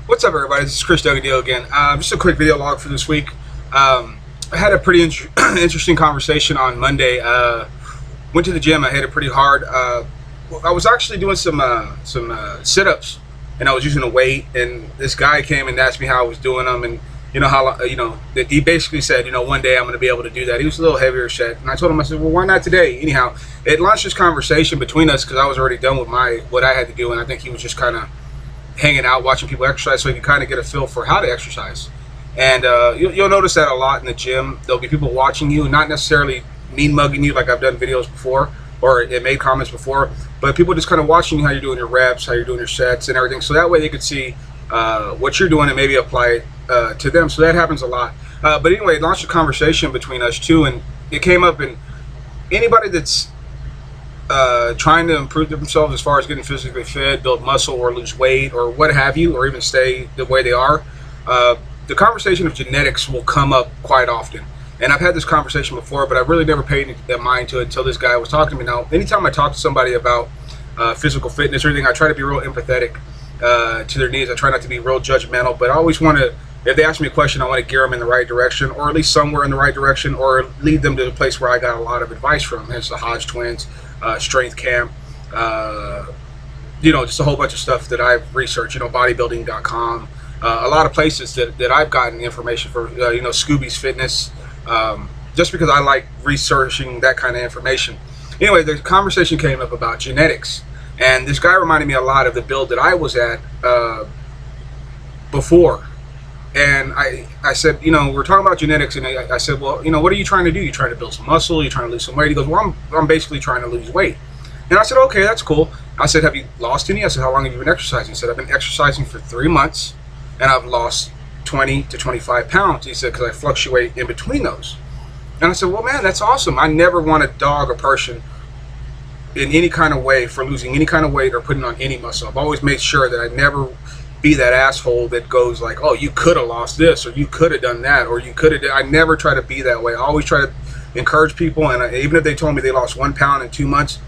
What's up, everybody? This is Chris Duggadale again. Just a quick video log for this week. I had a pretty interesting conversation on Monday. Went to the gym. I hit it pretty hard. I was actually doing some sit-ups, and I was using a weight. And this guy came and asked me how I was doing them, and that he basically said, one day I'm going to be able to do that. He was a little heavier set, and I told him, I said, well, why not today? Anyhow, it launched this conversation between us because I was already done with what I had to do, and I think he was just kind of hanging out, watching people exercise, so you can kind of get a feel for how to exercise. And you'll notice that a lot in the gym. There'll be people watching you, not necessarily mean mugging you like I've done videos before or it made comments before, but people just kind of watching you, how you're doing your reps, how you're doing your sets and everything, so that way they could see what you're doing and maybe apply it to them. So that happens a lot. But anyway, it launched a conversation between us two, and it came up, and anybody that's trying to improve themselves as far as getting physically fit, build muscle or lose weight or what have you, or even stay the way they are, the conversation of genetics will come up quite often. And I've had this conversation before, but I really never paid any mind to it until this guy was talking to me. Now, anytime I talk to somebody about physical fitness or anything, I try to be real empathetic to their needs. I try not to be real judgmental, but I always want to, if they ask me a question, I want to gear them in the right direction, or at least somewhere in the right direction, or lead them to the place where I got a lot of advice from. Hence the Hodge Twins, Strength Camp, just a whole bunch of stuff that I've researched, bodybuilding.com, a lot of places that I've gotten information for, Scooby's Fitness, just because I like researching that kind of information. Anyway, the conversation came up about genetics, and this guy reminded me a lot of the build that I was at before. And I said, we're talking about genetics, and I said, well, what are you trying to do? You trying to build some muscle? You trying to lose some weight? He goes, well, I'm basically trying to lose weight. And I said, okay, that's cool. I said, have you lost any? I said, how long have you been exercising? He said, I've been exercising for 3 months, and I've lost 20 to 25 pounds. He said, because I fluctuate in between those. And I said, well, man, that's awesome. I never want to dog a person in any kind of way for losing any kind of weight or putting on any muscle. I've always made sure that I never be that asshole that goes like, oh, you could have lost this, or you could have done that, or you could have. I never try to be that way. I always try to encourage people, and even if they told me they lost 1 pound in 2 months,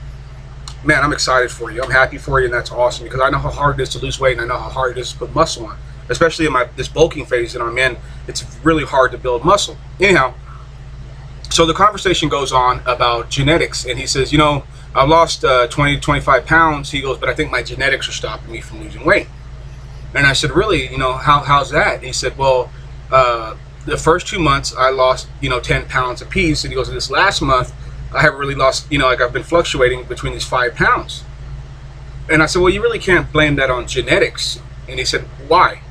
man, I'm excited for you. I'm happy for you, and that's awesome, because I know how hard it is to lose weight, and I know how hard it is to put muscle on. Especially in this bulking phase that I'm in, it's really hard to build muscle. Anyhow, so the conversation goes on about genetics, and he says, I've lost 20 to 25 pounds. He goes, but I think my genetics are stopping me from losing weight. And I said, really, how's that? And he said, well, the first 2 months I lost, 10 pounds apiece. And he goes, this last month, I haven't really lost, I've been fluctuating between these 5 pounds. And I said, well, you really can't blame that on genetics. And he said, why?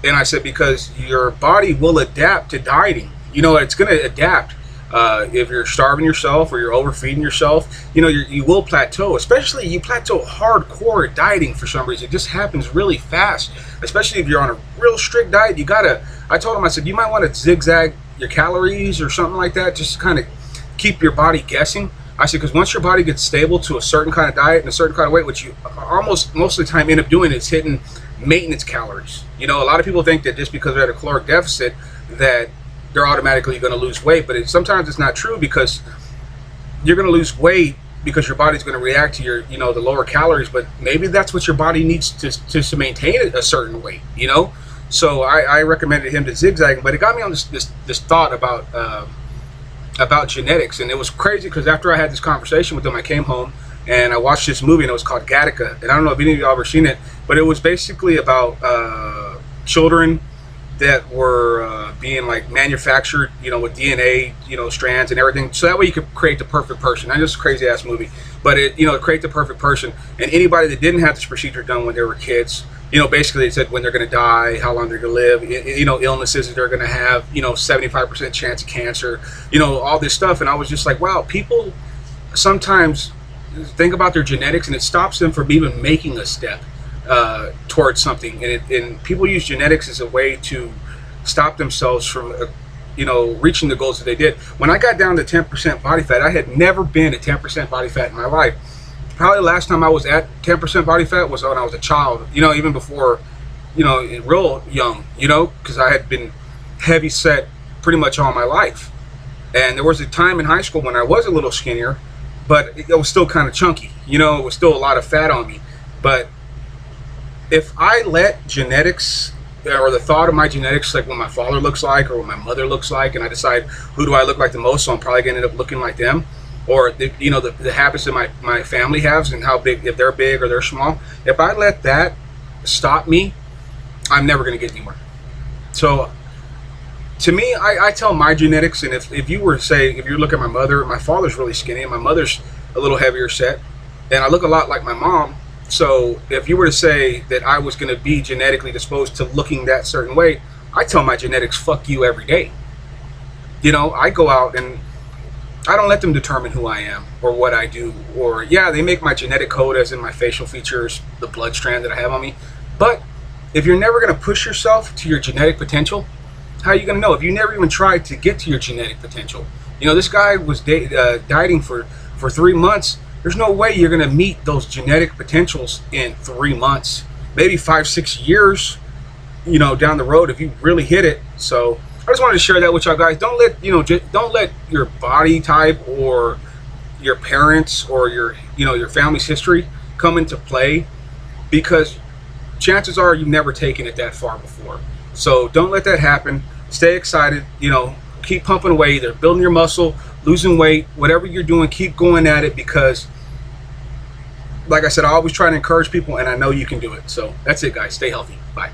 And I said, because your body will adapt to dieting. It's going to adapt. If you're starving yourself or you're overfeeding yourself, you will plateau. Especially you plateau hardcore at dieting for some reason. It just happens really fast. Especially if you're on a real strict diet, I told him, I said, you might want to zigzag your calories or something like that, just to kind of keep your body guessing. I said, because once your body gets stable to a certain kind of diet and a certain kind of weight, which you almost most of the time end up doing, is hitting maintenance calories. A lot of people think that just because they're at a caloric deficit that they're automatically going to lose weight, but sometimes it's not true, because you're going to lose weight because your body's going to react to your, the lower calories, but maybe that's what your body needs to maintain a certain weight, So I recommended him to zigzag, but it got me on this thought about genetics, and it was crazy because after I had this conversation with him, I came home and I watched this movie, and it was called Gattaca, and I don't know if any of y'all ever seen it, but it was basically about children that were being like manufactured, with DNA, strands and everything, so that way you could create the perfect person. Not just a crazy ass movie, but it, create the perfect person. And anybody that didn't have this procedure done when they were kids, basically it said when they're going to die, how long they're going to live, illnesses that they're going to have, 75% chance of cancer, all this stuff. And I was just like, wow, people sometimes think about their genetics, and it stops them from even making a step towards something. And people use genetics as a way to stop themselves from reaching the goals that they did. When I got down to 10% body fat, I had never been at 10% body fat in my life. Probably the last time I was at 10% body fat was when I was a child, even before, real young, because I had been heavy set pretty much all my life. And there was a time in high school when I was a little skinnier, but it was still kind of chunky, it was still a lot of fat on me. But if I let genetics or the thought of my genetics, like what my father looks like or what my mother looks like, and I decide who do I look like the most, so I'm probably gonna end up looking like them, or the habits that my family has and how big, if they're big or they're small, if I let that stop me, I'm never gonna get anywhere. So to me, I tell my genetics, and if you were to say, if you look at my father's really skinny, and my mother's a little heavier set, and I look a lot like my mom. So if you were to say that I was going to be genetically disposed to looking that certain way, I tell my genetics, fuck you every day. I go out and I don't let them determine who I am or what I do. Or, yeah, they make my genetic code, as in my facial features, the blood strand that I have on me. But if you're never going to push yourself to your genetic potential, how are you going to know? If you never even tried to get to your genetic potential. This guy was dieting for 3 months. There's no way you're going to meet those genetic potentials in 3 months, maybe 5-6 years, down the road if you really hit it. So I just wanted to share that with y'all guys. Don't let your body type or your parents or your family's history come into play, because chances are you've never taken it that far before. So don't let that happen. Stay excited. Keep pumping away, either building your muscle, losing weight, whatever you're doing, keep going at it, because like I said, I always try to encourage people, and I know you can do it. So that's it, guys. Stay healthy. Bye.